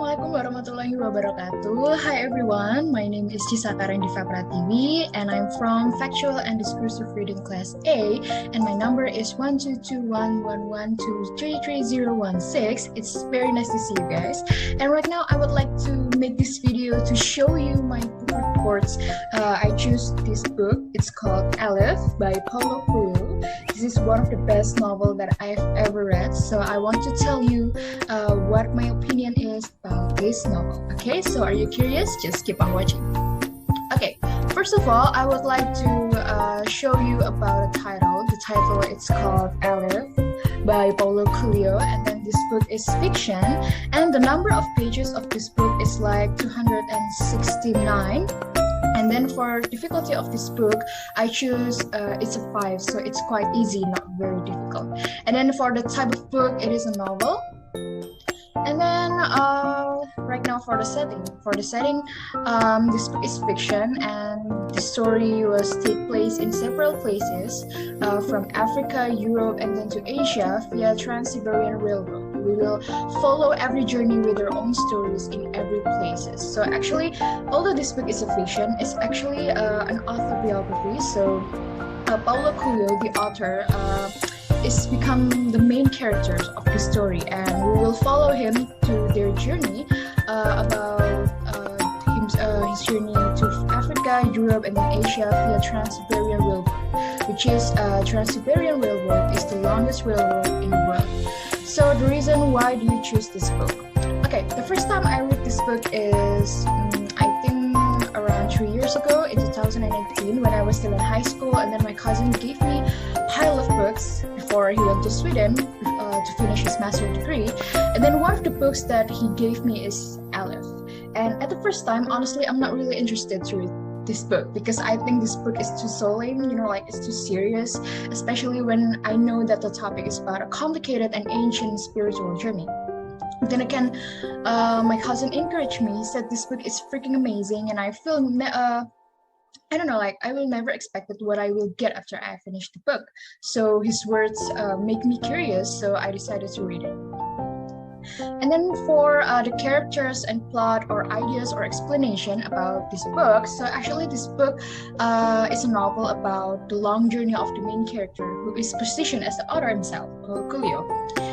Assalamualaikum warahmatullahi wabarakatuh. Hi everyone, my name is Cysakaren Diva Pratiwi and I'm from Factual and Discursive Reading Class A and my number is 1221112333016. It's very nice to see you guys. And right now I would like to make this video to show you my book reports. I choose this book. It's called Aleph by Paulo. This is one of the best novels that I've ever read. So I want to tell you what my opinion is about this novel. Okay, so are you curious? Just keep on watching. Okay, first of all, I would like to show you about the title. The title is called Aleph by Paulo, and then this book is fiction, and the number of pages of this book is like 269. And then for difficulty of this book, I choose it's a 5, so it's quite easy, not very difficult. And then for the type of book, it is a novel. And then right now for the setting, this book is fiction, and the story was take place in several places, from Africa, Europe, and then to Asia via Trans-Siberian Railroad. We will follow every journey with their own stories in every places. So actually, although this book is a fiction, it's actually an autobiography. So Paulo Coelho, the author, is become the main characters of the story, and we will follow him to their journey about his journey to Africa, Europe, and then Asia via Trans-Siberian Railroad, which is Trans-Siberian Railroad is the longest railroad in the world. So the reason why do you choose this book? Okay, the first time I read this book is I think around 3 years ago in 2018 when I was still in high school, and then my cousin gave me a pile of books before he went to Sweden to finish his master's degree. And then one of the books that he gave me is Aleph. And at the first time, honestly, I'm not really interested to read this book because I think this book is too solemn, like it's too serious, especially when I know that the topic is about a complicated and ancient spiritual journey. Then again, my cousin encouraged me. He said this book is freaking amazing, and I feel I don't know, like I will never expect what I will get after I finish the book. So his words make me curious, so I decided to read it. And then for the characters and plot or ideas or explanation about this book, so actually this book is a novel about the long journey of the main character, who is positioned as the author himself, Coelho.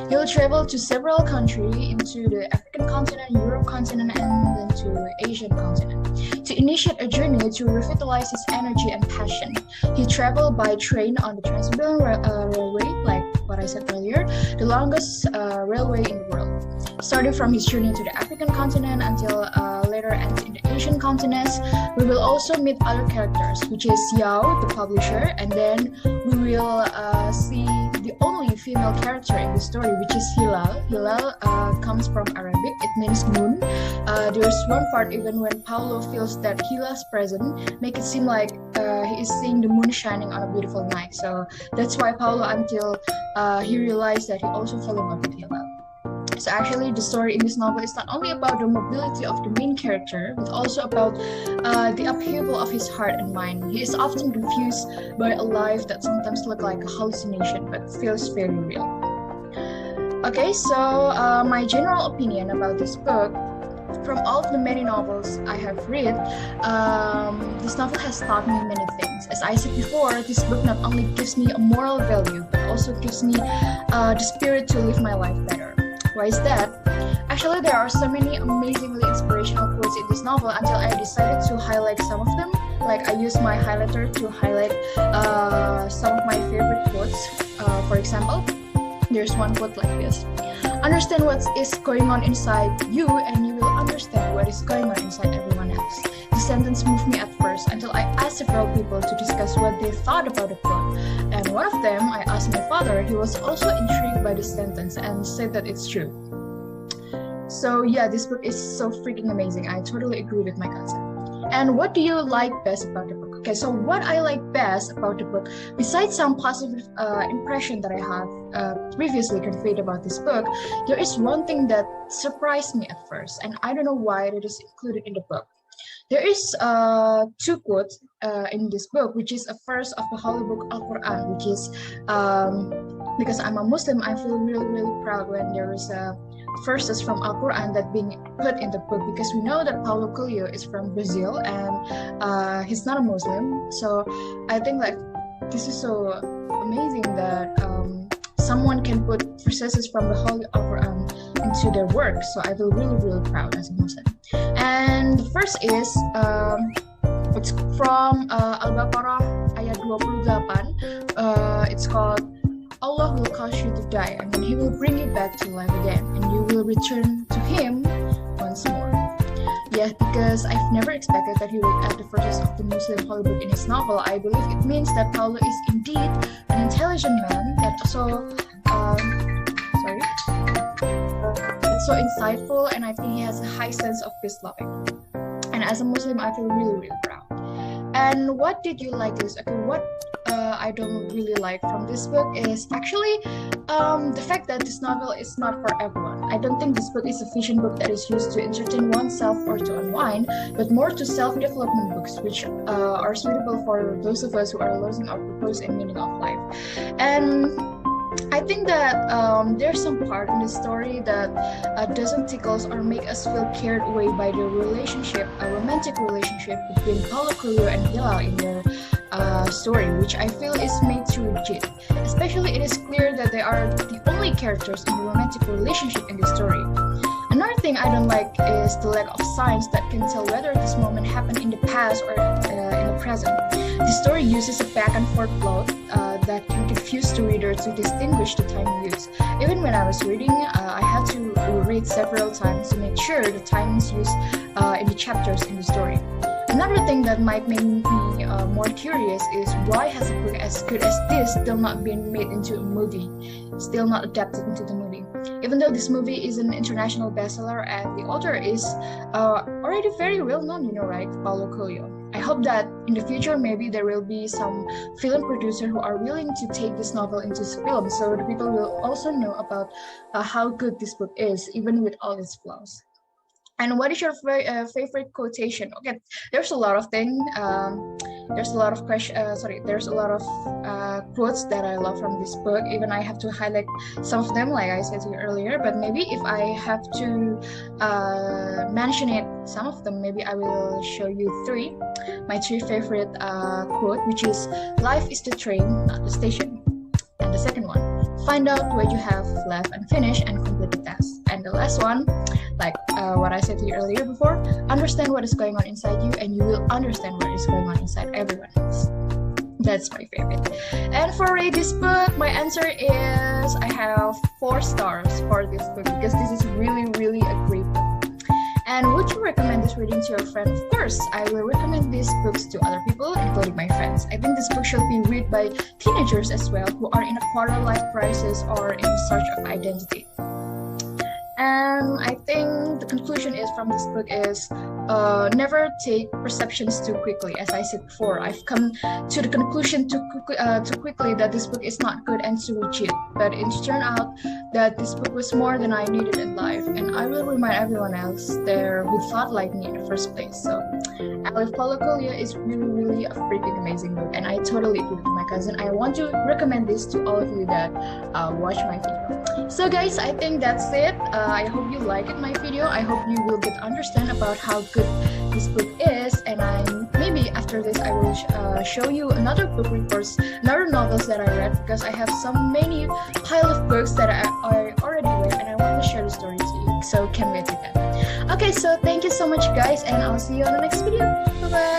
He'll travel to several countries into the African continent, Europe continent, and then to the Asian continent to initiate a journey to revitalize his energy and passion. He traveled by train on the Trans-Siberian Railway, like what I said earlier, the longest railway in the world. Starting from his journey to the African continent until later ends in the Asian continents, we will also meet other characters, which is Yao, the publisher, and then we will see the only female character in the story, which is Hilal. Hilal comes from Arabic, it means moon. There's one part even when Paulo feels that Hilal's presence make it seem like he is seeing the moon shining on a beautiful night. So that's why Paulo, until he realized that he also fell in love with Hilal. So actually, the story in this novel is not only about the mobility of the main character, but also about the upheaval of his heart and mind. He is often confused by a life that sometimes looks like a hallucination, but feels very real. Okay, so my general opinion about this book, from all of the many novels I have read, this novel has taught me many things. As I said before, this book not only gives me a moral value, but also gives me the spirit to live my life better. Why is that? Actually, there are so many amazingly inspirational quotes in this novel until I decided to highlight some of them. Like I used my highlighter to highlight some of my favorite quotes. For example, there's one quote like this: "Understand what is going on inside you, and you will understand what is going on inside everyone else." The sentence moved me at first until I asked several people to discuss what they thought about the quote. And one of them, I asked my father. He was also intrigued by the sentence and said that it's true. So yeah, this book is so freaking amazing. I totally agree with my cousin. And what do you like best about the book? Okay, so what I like best about the book, besides some positive impression that I have previously conveyed about this book, there is one thing that surprised me at first, and I don't know why it is included in the book. There is two quotes in this book, which is a verse of the Holy Book Al-Quran, which is because I'm a Muslim, I feel really, really proud when there is a verses from Al-Quran that being put in the book, because we know that Paulo Coelho is from Brazil and he's not a Muslim. So I think like this is so amazing that someone can put verses from the Holy Al-Quran into their work. So I feel really, really proud as a Muslim. And the first is it's from Al-Baqarah ayat 28. It's called Allah will cause you to die, and then He will bring you back to life again, and you will return to Him once more. Yeah, because I've never expected that He would add the verses of the Muslim holy book in his novel. I believe it means that Paulo is indeed an intelligent man that also, that's so insightful, and I think he has a high sense of peace loving. And as a Muslim, I feel really, really proud. And what did you like this? Okay, what I don't really like from this book is actually the fact that this novel is not for everyone. I don't think this book is a fiction book that is used to entertain oneself or to unwind, but more to self-development books, which are suitable for those of us who are losing our purpose and meaning of life. And I think that there's some part in the story that doesn't tickle or make us feel carried away by the relationship, a romantic relationship between Paulo Coelho and Hilal in their story, which I feel is made too rigid. Especially, it is clear that they are the only characters in the romantic relationship in the story. Another thing I don't like is the lack of signs that can tell whether this moment happened in the past or in the present. The story uses a back and forth plot that can confuse the reader to distinguish the time used. Even when I was reading, I had to read several times to make sure the time is used in the chapters in the story. Another thing that might make me more curious is why has a book as good as this still not been made into a movie, still not adapted into the movie? Even though this movie is an international bestseller and the author is already very well known, you know, right? Paulo Coelho. I hope that in the future maybe there will be some film producer who are willing to take this novel into film, so the people will also know about how good this book is, even with all its flaws. And what is your favorite quotation? Okay, there's a lot of things. There's a lot of there's a lot of quotes that I love from this book. Even I have to highlight some of them, like I said to you earlier. But maybe if I have to mention it, some of them, maybe I will show you three. My three favorite quote, which is "Life is the train, not the station." And the second one, "Find out what you have left and finish and complete the task." And the last one, like what I said to you earlier before, understand what is going on inside you and you will understand what is going on inside everyone else. That's my favorite. And for rate this book, my answer is I have 4 stars for this book because this is really, really a great book. And would you recommend this reading to your friend? Of course, I will recommend these books to other people, including my friends. I think this book should be read by teenagers as well, who are in a quarter-life crisis or in search of identity. And I think the conclusion is from this book is never take perceptions too quickly. As I said before, I've come to the conclusion too quickly that this book is not good and too rigid. But it turned out that this book was more than I needed in life, and I will remind everyone else there who thought like me in the first place. So, Aleph Paulo Coelho is really, really a freaking amazing book, and I totally agree with my cousin. I want to recommend this to all of you that watch my video. So, guys, I think that's it. I hope you liked my video. I hope you will get understand about how good this book is, and maybe after this I will show you another book reports, another novels that I read, because I have so many pile of books that I already read and I want to share the story to you. So can't wait to that. Okay, so thank you so much guys, and I'll see you on the next video. Bye bye.